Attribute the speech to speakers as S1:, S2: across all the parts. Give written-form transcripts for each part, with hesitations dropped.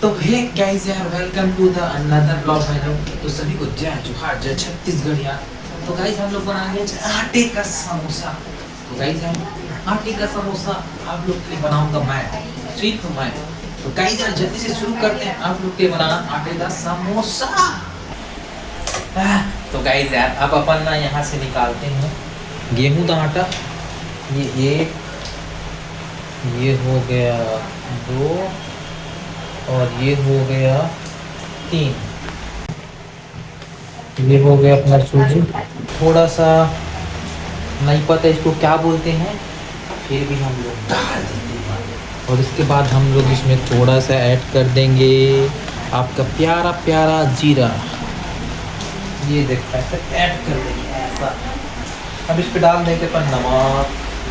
S1: तो hey guys यार, welcome to the another blog भाई। तो सभी को जय जोहार, जय छत्तीसगढ़ यार। तो गाइस हम लोग बनाएंगे आटे का समोसा। तो गाइस यार आटे का समोसा आप लोग के लिए बनाऊंगा मैं, सिर्फ मैं। तो गाइस यार जल्दी से शुरू करते हैं आप लोग के बनाना आटे का समोसा। तो गाइस यार अब अपन ना यहाँ से निकालते हैं गेहूं का आटा। ये एक, ये हो गया 2 और ये हो गया 3। ये हो गया अपना सूजी। थोड़ा सा नहीं पता इसको क्या बोलते हैं, फिर भी हम लोग डाल देंगे। और इसके बाद हम लोग इसमें थोड़ा सा ऐड कर देंगे आपका प्यारा प्यारा जीरा। ये देखो ऐसा ऐड कर देंगे ऐसा। अब इस पे डाल देंगे अपन नमक।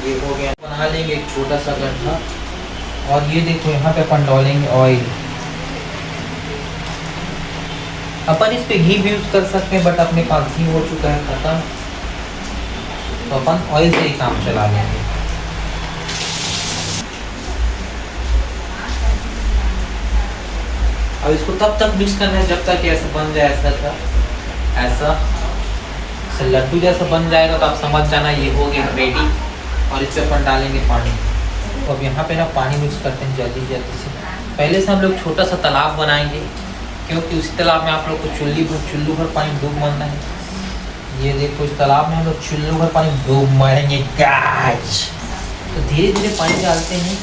S1: ये हो गया। बना लेंगे एक छोटा सा गड्ढा और ये देखो यहाँ पे अपन डालेंगे ऑयल। अपन इस पे घी भी यूज कर सकते हैं बट अपने पास घी हो चुका है खत्म, तो अपन ऑयल से ही काम चला लेंगे। अब इसको तब तक मिक्स करना है जब तक ऐसा बन जाए, ऐसा लड्डू जैसा बन जाएगा तो आप समझ जाना ये हो गया रेडी। और इस पे अपन डालेंगे पानी। तो अब यहाँ पे ना पानी मिक्स करते हैं जल्दी जल्दी से। पहले से हम लोग छोटा सा तालाब बनाएंगे क्योंकि उसी तालाब में आप लोग को चुल्लू भर पानी डूब मरना है। ये देखो इस तालाब में हम लोग चुल्लू भर पानी डूब मरेंगे गाइस। तो धीरे धीरे पानी डालते हैं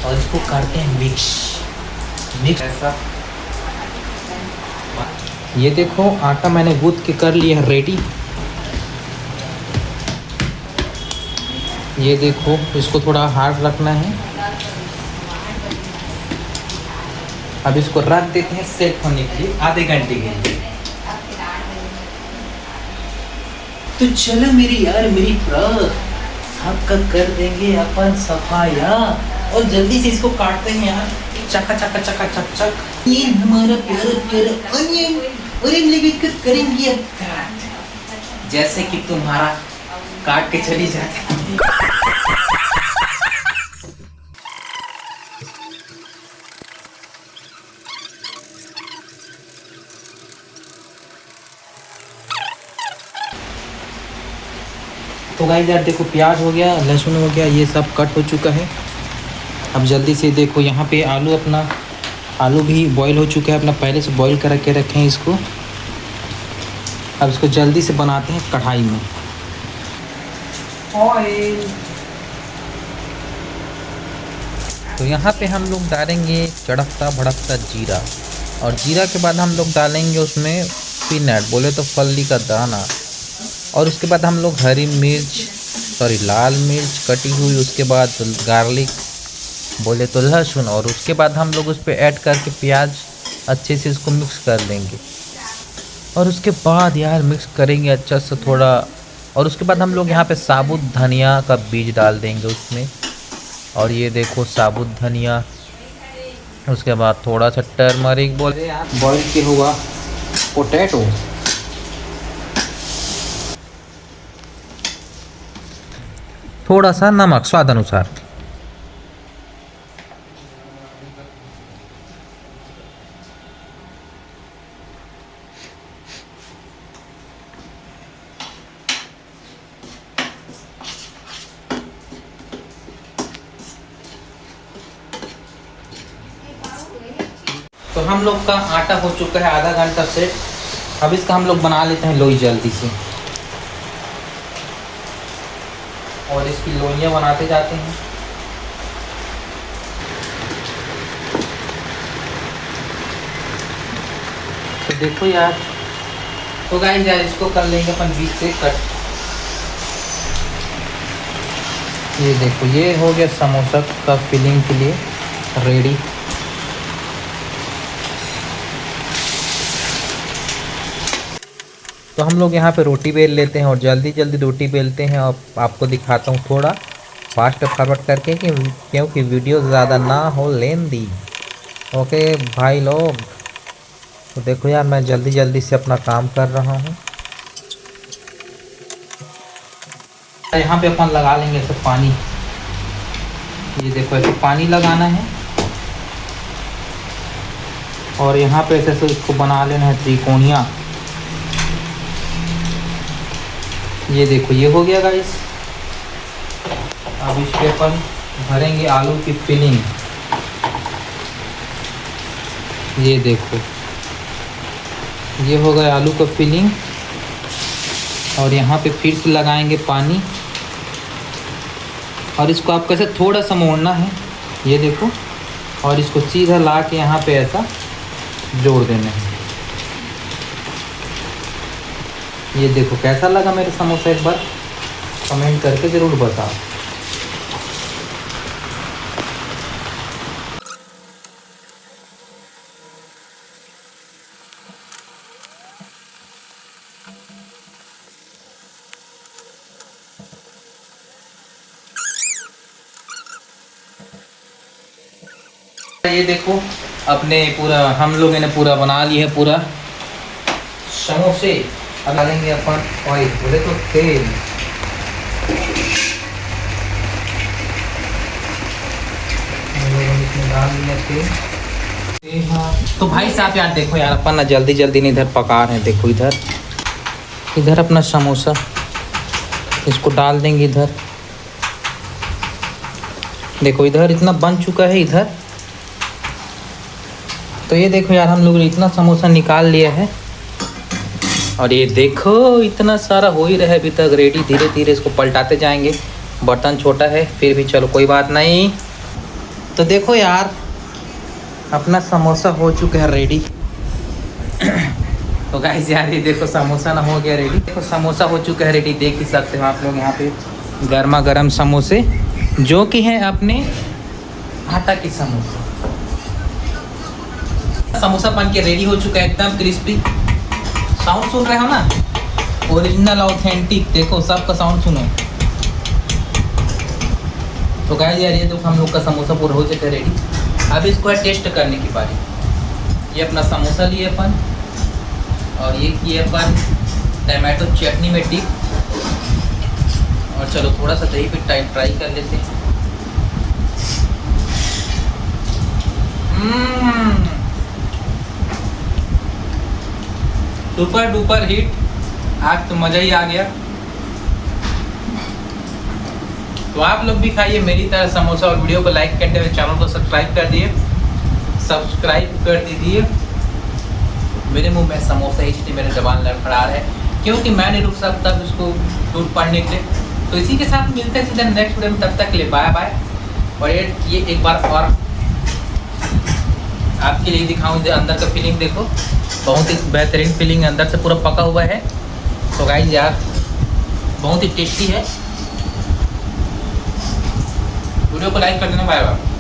S1: और इसको करते हैं मिक्स ऐसा। ये देखो आटा मैंने गूंथ के कर लिया है रेडी। ये देखो इसको थोड़ा हार्ड रखना है। अब इसको रख देते हैं सेट होने के लिए आधे घंटे के लिए। तो चलो मेरी यार मेरी सबका कर देंगे अपन सफाया और जल्दी से इसको काटते हैं यार। चका चका चका चक चक। ये हमारा प्यारा प्यारा अनियन लेकर करेंगे अब काट, जैसे कि तुम्हारा काट के चली जाती है। तो गाइस यार देखो प्याज हो गया, लहसुन हो गया, ये सब कट हो चुका है। अब जल्दी से देखो यहाँ पे आलू भी बॉईल हो चुका है अपना, पहले से बॉईल कर के रखे हैं इसको। अब इसको जल्दी से बनाते हैं कढ़ाई में। ऑयल। तो यहाँ पे हम लोग डालेंगे चढ़कता भड़कता जीरा और जीरा के बाद हम लोग डालेंगे उसमें पीनट बोले तो फल्ली का दाना। और उसके बाद हम लोग लाल मिर्च कटी हुई, उसके बाद गार्लिक बोले तो लहसुन, और उसके बाद हम लोग उस पर ऐड करके प्याज अच्छे से इसको मिक्स कर देंगे। और उसके बाद यार मिक्स करेंगे अच्छा से थोड़ा। और उसके बाद हम लोग यहाँ पे साबुत धनिया का बीज डाल देंगे उसमें। और ये देखो साबुत धनिया। उसके बाद थोड़ा सा टर्मरिक बॉईल किया हुआ पोटैटो। थोड़ा सा नमक स्वाद अनुसार। तो हम लोग का आटा हो चुका है आधा घंटा से। अब इसका हम लोग बना लेते हैं लोई जल्दी से। और इसकी लोइयाँ बनाते जाते हैं। तो देखो यार, तो गाइस यार इसको कर लेंगे अपन बीच से कट। ये देखो ये हो गया समोसा का फिलिंग के लिए रेडी। तो हम लोग यहाँ पे रोटी बेल लेते हैं और जल्दी जल्दी रोटी बेलते हैं। और आपको दिखाता हूँ थोड़ा फास्ट फॉरवर्ड करके क्योंकि वीडियो ज़्यादा ना हो लेंदी। ओके भाई लोग, तो देखो यार मैं जल्दी जल्दी से अपना काम कर रहा हूँ। यहाँ पे अपन लगा लेंगे सब पानी। ये देखो ऐसे पानी लगाना है और यहाँ पे ऐसे से इसको बना लेना है त्रिकोणिया। ये देखो ये हो गया गाइस। अब इस पे अपन भरेंगे आलू की फिलिंग। ये देखो ये हो गया आलू का फिलिंग। और यहाँ पे फिर से लगाएंगे पानी और इसको आप कैसे थोड़ा सा मोड़ना है, ये देखो। और इसको सीधा ला के यहाँ पे ऐसा जोड़ देना है। ये देखो कैसा लगा मेरा समोसा, एक बार कमेंट करके ज़रूर बताओ। ये देखो अपने पूरा हम लोगों ने पूरा बना लिया है पूरा समोसे। अब डालेंगे अपन ऑयल, बोले तो तेल। इसमें डाल दिया तेल। तो भाई साहब यार देखो यार, अपन ना जल्दी जल्दी नहीं इधर पका रहे हैं। देखो इधर अपना समोसा इसको डाल देंगे इधर। देखो इधर इतना बन चुका है इधर। तो ये देखो यार हम लोग ने इतना समोसा निकाल लिया है। और ये देखो इतना सारा हो ही रहा है अभी तक रेडी। धीरे धीरे इसको पलटाते जाएंगे। बर्तन छोटा है फिर भी चलो कोई बात नहीं। तो देखो यार अपना समोसा हो चुका है रेडी। तो गाइस यार ये देखो समोसा ना हो गया रेडी। देखो समोसा हो चुका है रेडी, देख ही सकते हो आप लोग यहाँ पे गर्मा गर्म समोसे जो कि हैं अपने आटा की समोसा। समोसा बन के रेडी हो चुका है एकदम क्रिस्पी। साउंड सुन रहे हो ना, ओरिजिनल ऑथेंटिक। देखो सबका साउंड सुनो। तो गाइस यार ये देखो हम लोग का समोसा पूरा हो चुका है रेडी। अब इसको है टेस्ट करने की बारी। ये अपना समोसा लिए अपन और ये किए अपन टमाटो चटनी में डिप। और चलो थोड़ा सा दही पे ट्राई कर लेते हैं। सुपर डुपर हिट, आज तो मज़ा ही आ गया। तो आप लोग भी खाइए मेरी तरह समोसा और वीडियो को लाइक करते हुए चैनल को सब्सक्राइब कर दिए। सब्सक्राइब कर दीजिए। मेरे मुंह में समोसा इसलिए मेरे जबान लड़खड़ा रहा है क्योंकि मैं नहीं रुक सकता उसको टूट पड़ने के लिए। तो इसी के साथ मिलते हैं सीधे नेक्स्ट वीडियो में, तब तक के लिए बाय बाय। और ये एक बार और आपके लिए दिखाऊं, अंदर का फीलिंग देखो, बहुत ही बेहतरीन फीलिंग अंदर से पूरा पका हुआ है। तो गाइस यार बहुत ही टेस्टी है। वीडियो को लाइक कर देना, बाय बाय।